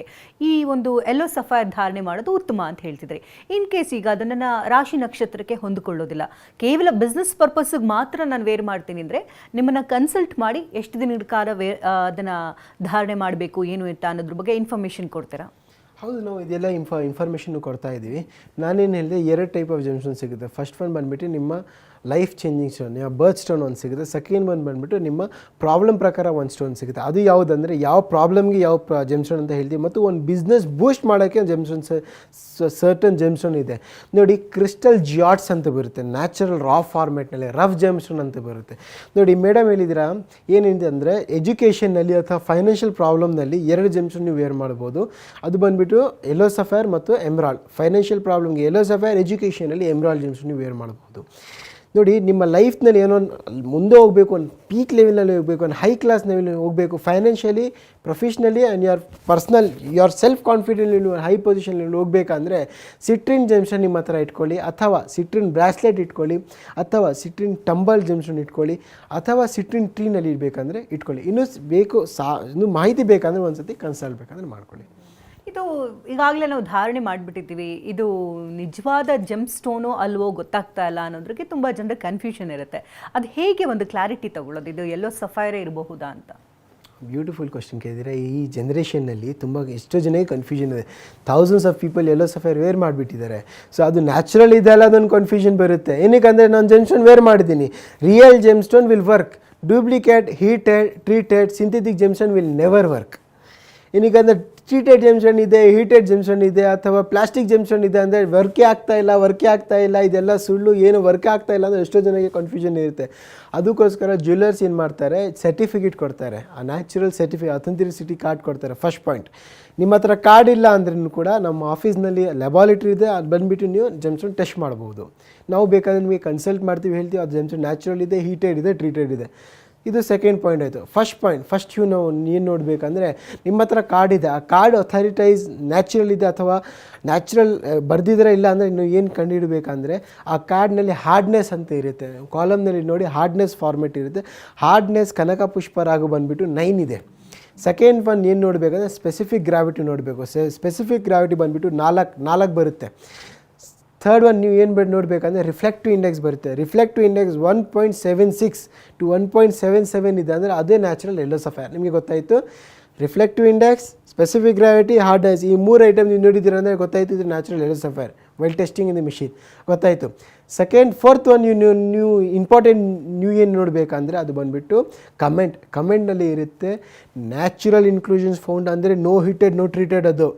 ಈ ಒಂದು ಯೆಲ್ಲೋ ಸಫೈರ್ ಧಾರಣೆ ಮಾಡೋದು ಉತ್ತಮ ಅಂತ ಹೇಳ್ತಿದ್ರಿ. ಇನ್ ಕೇಸ್ ಈಗ ಅದನ್ನು ರಾಶಿ ನಕ್ಷತ್ರಕ್ಕೆ ಹೊಂದಿಕೊಳ್ಳೋದಿಲ್ಲ, ಕೇವಲ ಬಿಸ್ನೆಸ್ ಪರ್ಪಸ್ಗೆ ಮಾತ್ರ ನಾನು ವೇರ್ ಮಾಡ್ತೀನಿ ಅಂದರೆ ನಿಮ್ಮನ್ನು ಕನ್ಸಲ್ಟ್ ಮಾಡಿ ಎಷ್ಟು ದಿನದ ಕಾಲ ಅದನ್ನು ಧಾರಣೆ ಮಾಡಬೇಕು ಏನು ಅಂತ ಅನ್ನೋದ್ರ ಬಗ್ಗೆ ಇನ್ಫಾರ್ಮೇಷನ್ ಕೊಡ್ತೀರಾ? ಹೌದು, ನಾವು ಇದೆಲ್ಲ ಇನ್ಫಾರ್ಮೇಷನ್ನು ಕೊಡ್ತಾ ಇದ್ದೀವಿ. ನಾನೇನು ಹೇಳಿದೆ, 2 ಟೈಪ್ ಆಫ್ ಜೆಮ್ಸ್ಟೋನ್ ಸಿಗುತ್ತೆ. ಫಸ್ಟ್ ಒನ್ ಬಂದುಬಿಟ್ಟು ನಿಮ್ಮ ಲೈಫ್ ಚೇಂಜಿಂಗ್ ಸ್ಟೋನ್, ನಿಮ್ಮ ಬರ್ತ್ ಸ್ಟೋನ್ ಒಂದು ಸಿಗುತ್ತೆ. ಸೆಕೆಂಡ್ ಒನ್ ಬಂದುಬಿಟ್ಟು ನಿಮ್ಮ ಪ್ರಾಬ್ಲಮ್ ಪ್ರಕಾರ ಒಂದು ಸ್ಟೋನ್ ಸಿಗುತ್ತೆ. ಅದು ಯಾವುದಂದರೆ ಯಾವ ಪ್ರಾಬ್ಲಮ್ಗೆ ಯಾವ ಜೆಮ್ಸ್ಟೋನ್ ಅಂತ ಹೇಳ್ತೀವಿ. ಮತ್ತು ಒಂದು ಬಿಸ್ನೆಸ್ ಬೂಸ್ಟ್ ಮಾಡೋಕ್ಕೆ ಜೆಮ್ಸ್ಟೋನ್ ಸರ್ಟನ್ ಜೆಮ್ಸ್ಟೋನ್ ಇದೆ ನೋಡಿ. ಕ್ರಿಸ್ಟಲ್ ಜಿಯಾಟ್ಸ್ ಅಂತ ಬರುತ್ತೆ, ನ್ಯಾಚುರಲ್ ರಾ ಫಾರ್ಮೆಟ್ನಲ್ಲಿ ರಫ್ ಜೆಮ್ಸ್ಟೋನ್ ಅಂತ ಬರುತ್ತೆ ನೋಡಿ. ಮೇಡಮ್ ಹೇಳಿದಿರಾ ಏನಿದೆ ಅಂದರೆ ಎಜುಕೇಷನ್ನಲ್ಲಿ ಅಥವಾ ಫೈನಾನ್ಷಿಯಲ್ ಪ್ರಾಬ್ಲಮ್ನಲ್ಲಿ 2 ಜೆಮ್ಸ್ಟೋನ್ ನೀವು ವೇರ್ ಮಾಡ್ಬೋದು. ಅದು ಬಂದುಬಿಟ್ಟು ಯೆಲ್ಲೋ ಸಫೈರ್ ಮತ್ತು ಎಮ್ರಾಲ್ಡ್. ಫೈನಾನ್ಷಿಯಲ್ ಪ್ರಾಬ್ಲಮ್ಗೆ ಯೆಲ್ಲೋ ಸಫೈರ್, ಎಜುಕೇಷನಲ್ಲಿ ಎಮ್ರಾಲ್ಡ್ ಜೆಮ್ಸ್ಟೋನ್ ನೀವು ವೇರ್ ಮಾಡ್ಬೋದು. ನೋಡಿ, ನಿಮ್ಮ ಲೈಫ್ನಲ್ಲಿ ಏನೋ ಮುಂದೆ ಹೋಗಬೇಕು, ಒಂದು ಪೀಕ್ ಲೆವೆಲಲ್ಲಿ ಹೋಗಬೇಕು, ಒಂದು ಹೈ ಕ್ಲಾಸ್ ಲೆವೆಲ್ ಹೋಗಬೇಕು, financially, professionally and your self confident ನೀವು ಹೈ ಪೊಸಿಷನಲ್ಲಿ ಹೋಗಬೇಕಂದ್ರೆ ಸಿಟ್ರಿನ್ ಜೆಮ್ಸ್ಟೋನ್ ನಿಮ್ಮ ಹತ್ರ ಇಟ್ಕೊಳ್ಳಿ, ಅಥವಾ ಸಿಟ್ರಿನ್ ಬ್ರಾಸ್ಲೆಟ್ ಇಟ್ಕೊಳ್ಳಿ, ಅಥವಾ ಸಿಟ್ರಿನ್ ಟಂಬಲ್ ಜೆಮ್ಸ್ಟೋನ್ ಇಟ್ಕೊಳ್ಳಿ, ಅಥವಾ ಸಿಟ್ರಿನ್ ಟ್ರೀನಲ್ಲಿ ಇರಬೇಕಂದ್ರೆ ಇಟ್ಕೊಳ್ಳಿ. ಇನ್ನೂ ಇನ್ನೂ ಮಾಹಿತಿ ಬೇಕಂದರೆ ಒಂದು ಸತಿ ಕನ್ಸಲ್ಟ್ ಬೇಕಂದ್ರೆ ಮಾಡ್ಕೊಳ್ಳಿ. ಇದು ಈಗಾಗಲೇ ನಾವು ಧಾರಣೆ ಮಾಡಿಬಿಟ್ಟಿದ್ದೀವಿ, ಇದು ನಿಜವಾದ ಜೆಮ್ ಸ್ಟೋನೋ ಅಲ್ವೋ ಗೊತ್ತಾಗ್ತಾ ಇಲ್ಲ ಅನ್ನೋದ್ರಿಗೆ ತುಂಬ ಜನರ ಕನ್ಫ್ಯೂಷನ್ ಇರುತ್ತೆ. ಅದು ಹೇಗೆ ಒಂದು ಕ್ಲಾರಿಟಿ ತಗೊಳ್ಳೋದು, ಇದು ಎಲ್ಲೋ ಸಫೈರೇ ಇರಬಹುದಾ ಅಂತ? ಬ್ಯೂಟಿಫುಲ್ ಕ್ವಶನ್ ಕೇಳಿದರೆ. ಈ ಜನ್ರೇಷನ್ನಲ್ಲಿ ತುಂಬ ಎಷ್ಟೋ ಜನಕ್ಕೆ ಕನ್ಫ್ಯೂಷನ್ ಇದೆ. Thousands of people yellow sapphire wear ಮಾಡಿಬಿಟ್ಟಿದ್ದಾರೆ. ಸೊ ಅದು ನ್ಯಾಚುರಲ್ ಇದೆಲ್ಲ ಅದೊಂದು ಕನ್ಫ್ಯೂಷನ್ ಬರುತ್ತೆ. ಏನಕ್ಕೆ ನಾನು ಜೆಮ್ಸ್ಟೋನ್ ವೇರ್ ಮಾಡಿದ್ದೀನಿ, real gemstone will work, duplicate, heated, treated, synthetic gemstone will never work. ಏನಕ್ಕೆ ಟ್ರೀಟೆಡ್ ಜೆಮ್ಸ್ಟೋನ್ ಇದೆ, ಹೀಟೆಡ್ ಜೆಮ್ಸ್ಟೋನ್ ಇದೆ, ಅಥವಾ ಪ್ಲಾಸ್ಟಿಕ್ ಜೆಮ್ಸ್ಟೋನ್ ಇದೆ ಅಂದರೆ ವರ್ಕೇ ಆಗ್ತಾ ಇಲ್ಲ, ಇದೆಲ್ಲ ಸುಳ್ಳು, ಏನು ವರ್ಕೇ ಆಗ್ತಾ ಇಲ್ಲ ಅಂದರೆ ಎಷ್ಟೋ ಜನಕ್ಕೆ ಕನ್ಫ್ಯೂಷನ್ ಇರುತ್ತೆ. ಅದಕ್ಕೋಸ್ಕರ ಜ್ಯುವೆಲ್ಲರ್ಸ್ ಏನು ಮಾಡ್ತಾರೆ, ಸರ್ಟಿಫಿಕೇಟ್ ಕೊಡ್ತಾರೆ, ಆ ನ್ಯಾಚುರಲ್ ಸರ್ಟಿಫಿಕೇಟ್, ಅಥೆಂಟಿಸಿಟಿ ಕಾರ್ಡ್ ಕೊಡ್ತಾರೆ. ಫಸ್ಟ್ ಪಾಯಿಂಟ್, ನಿಮ್ಮ ಹತ್ರ ಕಾರ್ಡ್ ಇಲ್ಲ ಅಂದ್ರೂ ಕೂಡ ನಮ್ಮ ಆಫೀಸ್ನಲ್ಲಿ ಲ್ಯಾಬಾರೇಟ್ರಿ ಇದೆ, ಅದು ಬಂದುಬಿಟ್ಟು ನೀವು ಜೆಮ್ಸ್ಟೋನ್ ಟೆಸ್ಟ್ ಮಾಡ್ಬೋದು. ನಾವು ಬೇಕಾದ್ರೆ ನಿಮಗೆ ಕನ್ಸಲ್ಟ್ ಮಾಡ್ತೀವಿ, ಹೇಳ್ತೀವಿ ಅದು ಜೆಮ್ಸ್ಟೋನ್ ನ್ಯಾಚುರಲ್ ಇದೆ, ಹೀಟೆಡ್ ಇದೆ, ಟ್ರೀಟೆಡ್ ಇದೆ. ಇದು ಸೆಕೆಂಡ್ ಪಾಯಿಂಟ್ ಆಯಿತು. ಫಸ್ಟ್ ನಾವು ಏನು ನೋಡಬೇಕಂದ್ರೆ, ನಿಮ್ಮ ಹತ್ರ ಕಾರ್ಡ್ ಇದೆ, ಆ ಕಾರ್ಡ್ ಅಥಾರಿಟೈಸ್ ನ್ಯಾಚುರಲ್ ಇದೆ ಅಥವಾ ನ್ಯಾಚುರಲ್ ಬರ್ದಿದ್ರೆ ಇಲ್ಲ ಅಂದರೆ ನೀವು ಏನು ಕಂಡುಹಿಡಬೇಕಂದ್ರೆ, ಆ ಕಾರ್ಡ್ನಲ್ಲಿ ಹಾರ್ಡ್ನೆಸ್ ಅಂತ ಇರುತ್ತೆ, ಕಾಲಮ್ನಲ್ಲಿ ನೋಡಿ ಹಾರ್ಡ್ನೆಸ್ ಫಾರ್ಮೆಟ್ ಇರುತ್ತೆ. ಹಾರ್ಡ್ನೆಸ್ ಕನಕ ಪುಷ್ಪರಾಗ ಬಂದುಬಿಟ್ಟು 9 ಇದೆ. ಸೆಕೆಂಡ್ ಒನ್ ಏನು ನೋಡಬೇಕಂದ್ರೆ ಸ್ಪೆಸಿಫಿಕ್ ಗ್ರಾವಿಟಿ ನೋಡಬೇಕು. ಸ್ಪೆಸಿಫಿಕ್ ಗ್ರಾವಿಟಿ ಬಂದುಬಿಟ್ಟು 4 ಬರುತ್ತೆ. ಥರ್ಡ್ ಒನ್ ನೀವು ಏನು ನೋಡಬೇಕಂದ್ರೆ ರಿಫ್ಲೆಕ್ಟಿವ್ ಇಂಡೆಕ್ಸ್ ಬರುತ್ತೆ. ರಿಫ್ಲೆಕ್ಟಿವ್ ಇಂಡೆಕ್ಸ್ 1.76 to 1.77 ಇದೆ ಅಂದರೆ ಅದೇ ನ್ಯಾಚುರಲ್ ಎಲ್ಲೋ ಸಫೈರ್. ನಿಮಗೆ ಗೊತ್ತಾಯಿತು, reflective index, specific gravity, hardness, ಈ 3 ಐಟಮ್ ನೀವು ನೋಡಿದ್ದೀರ ಅಂದರೆ ಗೊತ್ತಾಯಿತು ಇದು natural yellow sapphire, well testing in the machine ಗೊತ್ತಾಯಿತು. ಫೋರ್ತ್ ಒನ್ ನೀವು ಇಂಪಾರ್ಟೆಂಟ್ ನೀವು ಏನು ನೋಡಬೇಕಂದ್ರೆ ಅದು ಬಂದುಬಿಟ್ಟು ಕಮೆಂಟ್ನಲ್ಲಿ ಇರುತ್ತೆ ನ್ಯಾಚುರಲ್ ಇನ್ಕ್ಲೂಷನ್ಸ್ ಫೌಂಡ್ ಅಂದರೆ ನೋ ಹೀಟೆಡ್ ನೋ ಟ್ರೀಟೆಡ್. ಅದು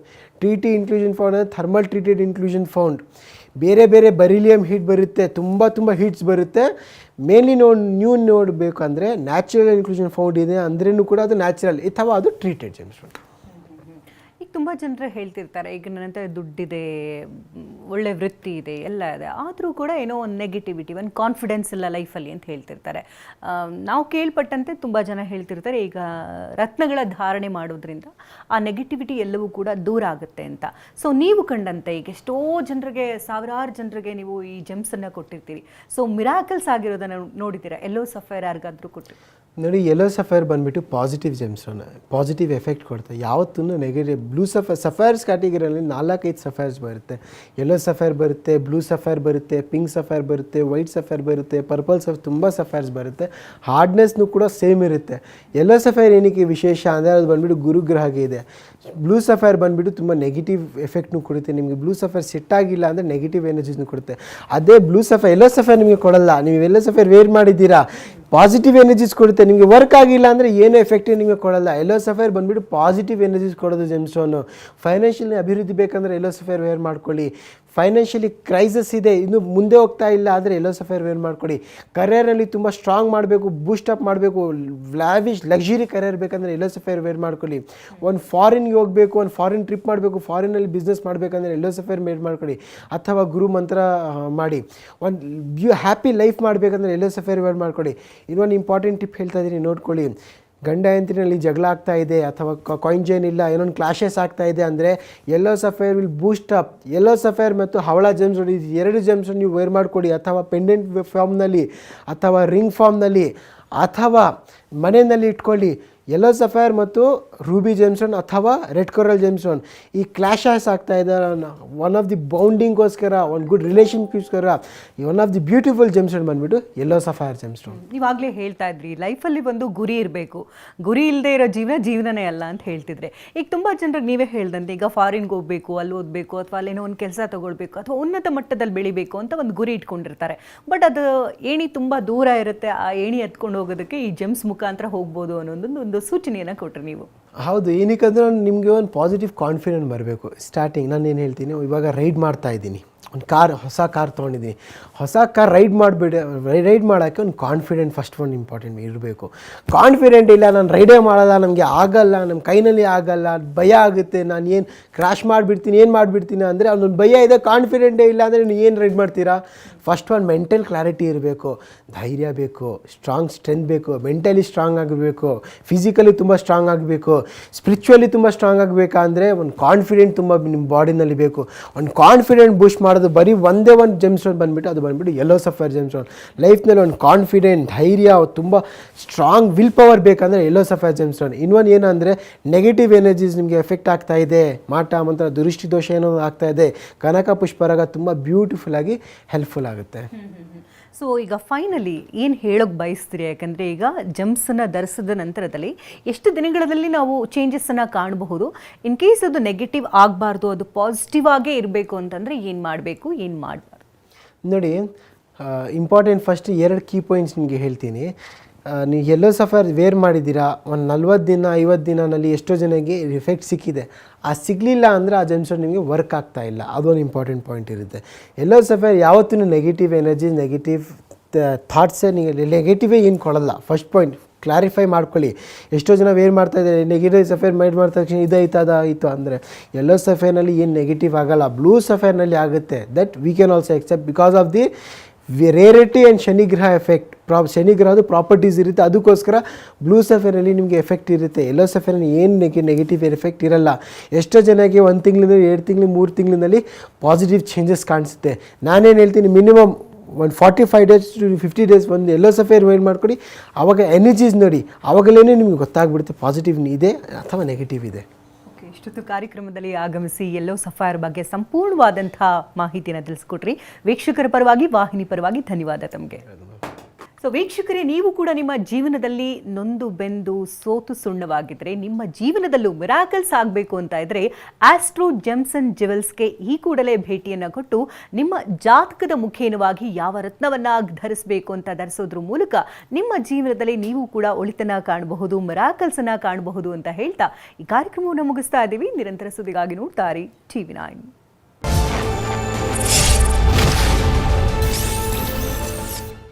TT ಇನ್ಕ್ಲೂಷನ್ ಫೌಂಡ್ ಅಂದರೆ ಥರ್ಮಲ್ ಟ್ರೀಟೆಡ್ ಇನ್ಕ್ಲೂಷನ್ ಫೌಂಡ್. ಬೇರೆ ಬೆರಿಲಿಯಂ ಹೀಟ್ ಬರುತ್ತೆ, ತುಂಬ ಹೀಟ್ಸ್ ಬರುತ್ತೆ. ಮೇನ್ಲಿ ನೀವು ನೋಡಬೇಕಂದ್ರೆ ನ್ಯಾಚುರಲ್ ಇನ್ಕ್ಲೂಷನ್ ಫೌಂಡ್ ಇದೆ ಅಂದ್ರೂ ಕೂಡ ಅದು ನ್ಯಾಚುರಲ್ ಅಥವಾ ಅದು ಟ್ರೀಟೆಡ್ ಜೆಮ್ಸ್ಟೋನ್. ಈಗ ತುಂಬ ಜನರು ಹೇಳ್ತಿರ್ತಾರೆ, ಈಗ ನನ್ನ ಹತ್ರ ದುಡ್ಡಿದೆ, ಒಳ್ಳೆ ವೃತ್ತಿ ಇದೆ, ಎಲ್ಲ ಇದೆ, ಆದರೂ ಕೂಡ ಏನೋ ಒಂದು ನೆಗೆಟಿವಿಟಿ, ಒಂದು ಕಾನ್ಫಿಡೆನ್ಸ್ ಇಲ್ಲ ಲೈಫಲ್ಲಿ ಅಂತ ಹೇಳ್ತಿರ್ತಾರೆ. ನಾವು ಕೇಳ್ಪಟ್ಟಂತೆ ತುಂಬ ಜನ ಹೇಳ್ತಿರ್ತಾರೆ, ಈಗ ರತ್ನಗಳ ಧಾರಣೆ ಮಾಡೋದ್ರಿಂದ ಆ ನೆಗೆಟಿವಿಟಿ ಎಲ್ಲವೂ ಕೂಡ ದೂರ ಆಗುತ್ತೆ ಅಂತ. ಸೊ ನೀವು ಕಂಡಂತೆ ಈಗ ಎಷ್ಟೋ ಜನರಿಗೆ, ಸಾವಿರಾರು ಜನರಿಗೆ ನೀವು ಈ ಜೆಮ್ಸನ್ನು ಕೊಟ್ಟಿರ್ತೀರಿ. ಸೊ ಮಿರಾಕಲ್ಸ್ ಆಗಿರೋದನ್ನು ನೋಡಿದ್ದೀರಾ? ಎಲ್ಲೋ ಸಫೈರ್ ಯಾರಿಗಾದರೂ ಕೊಟ್ಟು ನೋಡಿ, ಯೆಲ್ಲೋ ಸಫೈರ್ ಬಂದುಬಿಟ್ಟು ಪಾಸಿಟಿವ್ ಜೆಮ್ಸ್ಟೋನ್, ಪಾಸಿಟಿವ್ ಎಫೆಕ್ಟ್ ಕೊಡ್ತಾರೆ. ಯಾವತ್ತೂ ನೆಗೆಟಿವ್ ಬ್ಲೂ ಸಫೈರ್ಸ್ ಕ್ಯಾಟಗರಿಯಲ್ಲಿ 4-5 ಸಫೈರ್ಸ್ ಬರುತ್ತೆ. ಯೆಲ್ಲೋ ಸಫೈರ್ ಬರುತ್ತೆ, ಬ್ಲೂ ಸಫೈರ್ ಬರುತ್ತೆ, ಪಿಂಕ್ ಸಫೈರ್ ಬರುತ್ತೆ, ವೈಟ್ ಸಫೈರ್ ಬರುತ್ತೆ, ಪರ್ಪಲ್ ಸಫೈರ್, ತುಂಬ ಸಫೈರ್ಸ್ ಬರುತ್ತೆ. ಹಾರ್ಡ್ನೆಸ್ನೂ ಕೂಡ ಸೇಮ್ ಇರುತ್ತೆ. ಯೆಲ್ಲೋ ಸಫೈರ್ ಏನಕ್ಕೆ ವಿಶೇಷ ಅಂದರೆ ಅದು ಬಂದುಬಿಟ್ಟು ಗುರುಗ್ರಹಗೆ ಇದೆ. ಬ್ಲೂ ಸಫೈರ್ ಬಂದುಬಿಟ್ಟು ತುಂಬ ನೆಗೆಟಿವ್ ಎಫೆಕ್ಟ್ನೂ ಕೊಡುತ್ತೆ. ನಿಮಗೆ ಬ್ಲೂ ಸಫೈರ್ ಸೆಟ್ ಆಗಿಲ್ಲ ಅಂದರೆ ನೆಗೆಟಿವ್ ಎನರ್ಜೀಸ್ನೂ ಕೊಡುತ್ತೆ. ಅದೇ ಯೆಲ್ಲೋ ಸಫೈರ್ ನಿಮಗೆ ಕೊಡಲ್ಲ. ನೀವು ಯೆಲ್ಲೋ ಸಫೈರ್ ವೇರ್ ಮಾಡಿದ್ದೀರಾ, ಪಾಸಿಟಿವ್ ಎನರ್ಜೀಸ್ ಕೊಡುತ್ತೆ. ನಿಮಗೆ ವರ್ಕ್ ಆಗಿಲ್ಲ ಅಂದರೆ ಏನೂ ಎಫೆಕ್ಟ್ ನಿಮಗೆ ಕೊಡಲ್ಲ. ಯೆಲ್ಲೋ ಸಫೈರ್ ಬಂದುಬಿಟ್ಟು ಪಾಸಿಟಿವ್ ಎನರ್ಜೀಸ್ ಕೊಡೋದು ಜೆಮ್ಸ್ಟೋನು. ಫೈನಾನ್ಷಿಯಲಿ ಅಭಿವೃದ್ಧಿ ಬೇಕಂದರೆ ಯೆಲ್ಲೋ ಸಫೈರ್ ವೇರ್ ಮಾಡ್ಕೊಳ್ಳಿ. ಫೈನಾನ್ಷಿಯಲಿ ಕ್ರೈಸಿಸ್ ಇದೆ, ಇನ್ನು ಮುಂದೆ ಹೋಗ್ತಾ ಇಲ್ಲ ಆದರೆ ಯೆಲ್ಲೋ ಸಫೈರ್ ವೇರ್ ಮಾಡ್ಕೊಳ್ಳಿ. ಕರಿಯರಲ್ಲಿ ತುಂಬ ಸ್ಟ್ರಾಂಗ್ ಮಾಡಬೇಕು, ಬೂಸ್ಟಪ್ ಮಾಡಬೇಕು, ಲ್ಯಾವಿಶ್ ಲಕ್ಸುರಿ ಕರಿಯರ್ ಬೇಕಂದರೆ ಯೆಲ್ಲೋ ಸಫೈರ್ ವೇರ್ ಮಾಡ್ಕೊಳ್ಳಿ. ಒಂದು ಫಾರಿನ್ಗೆ ಹೋಗಬೇಕು, ಒಂದು ಫಾರಿನ್ ಟ್ರಿಪ್ ಮಾಡಬೇಕು, ಫಾರಿನಲ್ಲಿ ಬಿಸ್ನೆಸ್ ಮಾಡಬೇಕಂದ್ರೆ ಯೆಲ್ಲೋ ಸಫೈರ್ ವೇರ್ ಮಾಡ್ಕೊಳ್ಳಿ. ಅಥವಾ ಗುರು ಮಂತ್ರ ಮಾಡಿ ಒಂದು ಹ್ಯಾಪಿ ಲೈಫ್ ಮಾಡಬೇಕಂದ್ರೆ ಯೆಲ್ಲೋ ಸಫೈರ್ ವೇರ್ ಮಾಡ್ಕೊಳ್ಳಿ. ಇನ್ನೊಂದು ಇಂಪಾರ್ಟೆಂಟ್ ಟಿಪ್ ಹೇಳ್ತಾ ಇದ್ದೀನಿ, ನೋಡ್ಕೊಳ್ಳಿ. ಗಂಡ ಹೆಂಡತಿನಲ್ಲಿ ಜಗಳ ಆಗ್ತಾ ಇದೆ ಅಥವಾ ಕಾಯಿನ್ ಚೈನ್ ಇಲ್ಲ, ಏನೊಂದು ಕ್ಲಾಶಸ್ ಆಗ್ತಾ ಇದೆ ಅಂದರೆ yellow sapphire will Boost up. Yellow sapphire ಮತ್ತು ಹವಳ ಜೆಮ್ಸ್ಟೋನ್, ಇದು 2 ಜೆಮ್ಸ್ಟೋನ್ ನೀವು ವೇರ್ ಮಾಡಿಕೊಡಿ. ಅಥವಾ ಪೆಂಡೆಂಟ್ ಫಾರ್ಮ್ನಲ್ಲಿ ಅಥವಾ ರಿಂಗ್ ಫಾರ್ಮ್ನಲ್ಲಿ ಅಥವಾ ಮನೆಯಲ್ಲಿ ಇಟ್ಕೊಳ್ಳಿ. ಯೆಲ್ಲೋ ಸಫೈರ್ ಮತ್ತು ರೂಬಿ ಜೆಮ್ಸ್ಟೋನ್ ಅಥವಾ ರೆಡ್ ಕೊರಲ್ ಜೆಮ್ಸ್ಟೋನ್ ಈ ಕ್ಲಾಶಸ್ ಆಗ್ತಾ ಇದೆ. ಒನ್ ಆಫ್ ದಿ ಬೌಂಡಿಂಗ್ಗೋಸ್ಕರ, ಒಂದು ಗುಡ್ ರಿಲೇಷನ್ಶಿಪ್ಗೋಸ್ಕರ one of the beautiful gemstone ಬಂದುಬಿಟ್ಟು ಯೆಲ್ಲೋ ಸಫೈರ್ ಜೆಮ್ಸ್ಟೋನ್. ನೀವಾಗಲೇ ಹೇಳ್ತಾ ಇದ್ರಿ ಲೈಫಲ್ಲಿ ಒಂದು ಗುರಿ ಇರಬೇಕು, ಗುರಿ ಇಲ್ಲದೆ ಇರೋ ಜೀವನನೇ ಅಲ್ಲ ಅಂತ ಹೇಳ್ತಿದ್ರೆ. ಈಗ ತುಂಬ ಜನರಿಗೆ ನೀವೇ ಹೇಳ್ದಂತೆ, ಈಗ ಫಾರಿನ್ಗೆ ಹೋಗಬೇಕು, ಅಲ್ಲಿ ಓದಬೇಕು, ಅಥವಾ ಅಲ್ಲೇನೋ ಒಂದು ಕೆಲಸ ತೊಗೊಳ್ಬೇಕು, ಅಥವಾ ಉನ್ನತ ಮಟ್ಟದಲ್ಲಿ ಬೆಳಿಬೇಕು ಅಂತ ಒಂದು ಗುರಿ ಇಟ್ಕೊಂಡಿರ್ತಾರೆ. ಬಟ್ ಅದು ಏಣಿ ತುಂಬ ದೂರ ಇರುತ್ತೆ. ಆ ಏಣಿ ಎತ್ಕೊಂಡು ಹೋಗೋದಕ್ಕೆ ಈ ಜೆಮ್ಸ್ ಮುಖಾಂತರ ಹೋಗ್ಬೋದು ಅನ್ನೋದೊಂದು ಸೂಚನೆಯನ್ನು ಕೊಟ್ಟರು ನೀವು. ಹೌದು, ಏನಕ್ಕಂದ್ರೆ ನಿಮಗೆ ಒಂದು ಪಾಸಿಟಿವ್ ಕಾನ್ಫಿಡೆಂಟ್ ಬರಬೇಕು. ಸ್ಟಾರ್ಟಿಂಗ್ ನಾನು ಏನು ಹೇಳ್ತೀನಿ, ಇವಾಗ ರೈಡ್ ಮಾಡ್ತಾ ಇದ್ದೀನಿ, ಒಂದು ಹೊಸ ಕಾರ್ ತೊಗೊಂಡಿದ್ದೀನಿ. ಹೊಸ ಕಾರ್ ರೈಡ್ ಮಾಡೋಕ್ಕೆ ಒಂದು ಕಾನ್ಫಿಡೆಂಟ್ ಫಸ್ಟ್ ಒಂದು ಇಂಪಾರ್ಟೆಂಟ್ ಇರಬೇಕು. ಕಾನ್ಫಿಡೆಂಟ್ ಇಲ್ಲ, ನಾನು ರೈಡೇ ಮಾಡಲ್ಲ, ನಮಗೆ ಆಗಲ್ಲ, ನಮ್ಮ ಕೈನಲ್ಲಿ ಆಗಲ್ಲ, ಭಯ ಆಗುತ್ತೆ, ನಾನು ಏನು ಕ್ರಾಶ್ ಮಾಡಿಬಿಡ್ತೀನಿ, ಏನು ಮಾಡಿಬಿಡ್ತೀನಿ ಅಂದರೆ ಅವನೊಂದು ಭಯ ಇದೆ. ಕಾನ್ಫಿಡೆಂಟೇ ಇಲ್ಲ ಅಂದರೆ ನೀವು ಏನು ರೈಡ್ ಮಾಡ್ತೀರಾ? ಫಸ್ಟ್ ಒನ್ ಮೆಂಟಲ್ ಕ್ಲಾರಿಟಿ ಇರಬೇಕು, ಧೈರ್ಯ ಬೇಕು, ಸ್ಟ್ರೆಂತ್ ಬೇಕು, ಮೆಂಟಲಿ ಸ್ಟ್ರಾಂಗ್ ಆಗಬೇಕು, ಫಿಸಿಕಲಿ ತುಂಬ ಸ್ಟ್ರಾಂಗ್ ಆಗಬೇಕು, ಸ್ಪಿರಿಚುವಲಿ ತುಂಬ ಸ್ಟ್ರಾಂಗ್ ಆಗಬೇಕಂದ್ರೆ ಒಂದು ಕಾನ್ಫಿಡೆಂಟ್ ತುಂಬ ನಿಮ್ಮ ಬಾಡಿನಲ್ಲಿ ಬೇಕು. ಒಂದು ಕಾನ್ಫಿಡೆಂಟ್ ಬೂಸ್ಟ್ ಮಾಡೋದು ಬರೀ ಒಂದೇ ಒಂದು ಜೆಮ್ ಸ್ಟೋನ್ ಬಂದುಬಿಟ್ಟು ಅದು ಬಂದುಬಿಟ್ಟು ಯೆಲ್ಲೋ ಸಫೈರ್ ಜೆಮ್ ಸ್ಟೋನ್. ಲೈಫ್ನಲ್ಲಿ ಒಂದು ಕಾನ್ಫಿಡೆಂಟ್, ಧೈರ್ಯ, ತುಂಬ ಸ್ಟ್ರಾಂಗ್ ವಿಲ್ ಪವರ್ ಬೇಕಂದರೆ ಯೆಲ್ಲೋ ಸಫೈರ್ ಜೆಮ್ ಸ್ಟೋನ್. ಇನ್ನೊಂದು ಏನಂದರೆ ನೆಗೆಟಿವ್ ಎನರ್ಜೀಸ್ ನಿಮಗೆ ಎಫೆಕ್ಟ್ ಆಗ್ತಾ ಇದೆ, ಮಾಟ ಮಂತ್ರ ದೃಷ್ಟಿ ದೋಷ ಏನೋ ಆಗ್ತಾ ಇದೆ, ಕನಕ ಪುಷ್ಪರಾಗ ತುಂಬ ಬ್ಯೂಟಿಫುಲ್ ಆಗಿ ಹೆಲ್ಪ್ಫುಲ್ ಆಗುತ್ತೆ. ಸೊ ಈಗ ಫೈನಲಿ ಏನು ಹೇಳೋಕೆ ಬಯಸ್ತೀರಿ? ಯಾಕಂದರೆ ಈಗ ಜಮ್ಸನ್ನು ಧರಿಸಿದ ನಂತರದಲ್ಲಿ ಎಷ್ಟು ದಿನಗಳಲ್ಲಿ ನಾವು ಚೇಂಜಸ್ಸನ್ನು ಕಾಣಬಹುದು? ಇನ್ ಕೇಸ್ ಅದು ನೆಗೆಟಿವ್ ಆಗಬಾರ್ದು, ಅದು ಪಾಸಿಟಿವ್ ಆಗೇ ಇರಬೇಕು ಅಂತಂದರೆ ಏನು ಮಾಡಬೇಕು, ಏನು ಮಾಡಬಾರ್ದು? ನೋಡಿ, ಇಂಪಾರ್ಟೆಂಟ್ ಫಸ್ಟ್ 2 ಕೀ ಪಾಯಿಂಟ್ಸ್ ನಿಮಗೆ ಹೇಳ್ತೀನಿ. ನೀವು ಯೆಲ್ಲೋ ಸಫೈರ್ ವೇರ್ ಮಾಡಿದ್ದೀರಾ, ಒಂದು 40 ದಿನ 50 ದಿನದಲ್ಲಿ ಎಷ್ಟೋ ಜನಕ್ಕೆ ಎಫೆಕ್ಟ್ ಸಿಕ್ಕಿದೆ. ಆ ಸಿಗಲಿಲ್ಲ ಅಂದರೆ ಆ ಜೆಮ್ ಸ್ಟೋನ್ ನಿಮಗೆ ವರ್ಕ್ ಆಗ್ತಾ ಇಲ್ಲ. ಅದೊಂದು ಇಂಪಾರ್ಟೆಂಟ್ ಪಾಯಿಂಟ್ ಇರುತ್ತೆ. ಯೆಲ್ಲೋ ಸಫೈರ್ ಯಾವತ್ತೂ ನೆಗೆಟಿವ್ ಎನರ್ಜಿ, ನೆಗೆಟಿವ್ ಥಾಟ್ಸೇ ನೆಗೆಟಿವೇ ಏನು ಕೊಡಲ್ಲ. ಫಸ್ಟ್ ಪಾಯಿಂಟ್ ಕ್ಲಾರಿಫೈ ಮಾಡ್ಕೊಳ್ಳಿ. ಎಷ್ಟೋ ಜನ ವೇರ್ ಮಾಡ್ತಾಯಿದ್ದಾರೆ, ನೆಗೆಟಿವ್ ಸಫೈರ್ ಮಾಡ್ತಾ ತಕ್ಷಣ ಇದಾಯಿತು ಅಂದರೆ ಯೆಲ್ಲೋ ಸಫೈರ್ನಲ್ಲಿ ಏನು ನೆಗೆಟಿವ್ ಆಗೋಲ್ಲ, ಬ್ಲೂ ಸಫೈರ್ನಲ್ಲಿ ಆಗುತ್ತೆ. That we can also except because of the rarity and ಶನಿಗ್ರಹ ಎಫೆಕ್ಟ್. ಶನಿಗ್ರಹದ ಪ್ರಾಪರ್ಟೀಸ್ ಇರುತ್ತೆ, ಅದಕ್ಕೋಸ್ಕರ ಬ್ಲೂ ಸಫೈರಲ್ಲಿ ನಿಮಗೆ ಎಫೆಕ್ಟ್ ಇರುತ್ತೆ. ಯೆಲ್ಲೋ ಸಫೈರಲ್ಲಿ ಏನು ನೆಗೆಟಿವ್ ಎಫೆಕ್ಟ್ ಇರಲ್ಲ. ಎಷ್ಟೋ ಜನಕ್ಕೆ 1 ತಿಂಗಳಿಂದ 2 ತಿಂಗಳು 3 ತಿಂಗಳಿನಲ್ಲಿ ಪಾಸಿಟಿವ್ ಚೇಂಜಸ್ ಕಾಣಿಸುತ್ತೆ. ನಾನೇನು ಹೇಳ್ತೀನಿ, ಮಿನಿಮಮ್ ಒಂದು 45 days to 50 days ಒಂದು ಯೆಲ್ಲೋ ಸಫೈರ್ ವೇರ್ ಮಾಡ್ಕೊಡಿ. ಆವಾಗ ಎನರ್ಜೀಸ್ ನೋಡಿ, ಆವಾಗಲೇ ನಿಮಗೆ ಗೊತ್ತಾಗ್ಬಿಡುತ್ತೆ ಪಾಸಿಟಿವ್ ಇದೆ ಅಥವಾ ನೆಗೆಟಿವ್ ಇದೆ. ಇಷ್ಟೊತ್ತು ಕಾರ್ಯಕ್ರಮದಲ್ಲಿ ಆಗಮಿಸಿ ಯೆಲ್ಲೋ ಸಫೈರ್ ಬಗ್ಗೆ ಸಂಪೂರ್ಣವಾದಂತಹ ಮಾಹಿತಿಯನ್ನು ತಿಳಿಸ್ಕೊಟ್ರಿ. ವೀಕ್ಷಕರ ಪರವಾಗಿ, ವಾಹಿನಿ ಪರವಾಗಿ ಧನ್ಯವಾದ ತಮಗೆ. ಸೊ ವೀಕ್ಷಕರೇ, ನೀವು ಕೂಡ ನಿಮ್ಮ ಜೀವನದಲ್ಲಿ ನೊಂದು ಬೆಂದು ಸೋತು ಸುಣ್ಣವಾಗಿದ್ದರೆ, ನಿಮ್ಮ ಜೀವನದಲ್ಲೂ ಮಿರಾಕಲ್ಸ್ ಆಗಬೇಕು ಅಂತ ಇದ್ದರೆ ಆಸ್ಟ್ರೋ ಜೆಮ್ಸ್ ಅಂಡ್ ಜ್ಯುವೆಲ್ಸ್ಗೆ ಈ ಕೂಡಲೇ ಭೇಟಿಯನ್ನು ಕೊಟ್ಟು ನಿಮ್ಮ ಜಾತಕದ ಮುಖೇನವಾಗಿ ಯಾವ ರತ್ನವನ್ನು ಧರಿಸಬೇಕು ಅಂತ ಧರಿಸೋದ್ರ ಮೂಲಕ ನಿಮ್ಮ ಜೀವನದಲ್ಲಿ ನೀವು ಕೂಡ ಒಳಿತನ ಕಾಣಬಹುದು, ಮಿರಾಕಲ್ಸನ್ನು ಕಾಣಬಹುದು ಅಂತ ಹೇಳ್ತಾ ಈ ಕಾರ್ಯಕ್ರಮವನ್ನು ಮುಗಿಸ್ತಾ ಇದ್ದೀವಿ. ನಿರಂತರ ಸುದ್ದಿಗಾಗಿ ನೋಡ್ತಾರೆ TV9.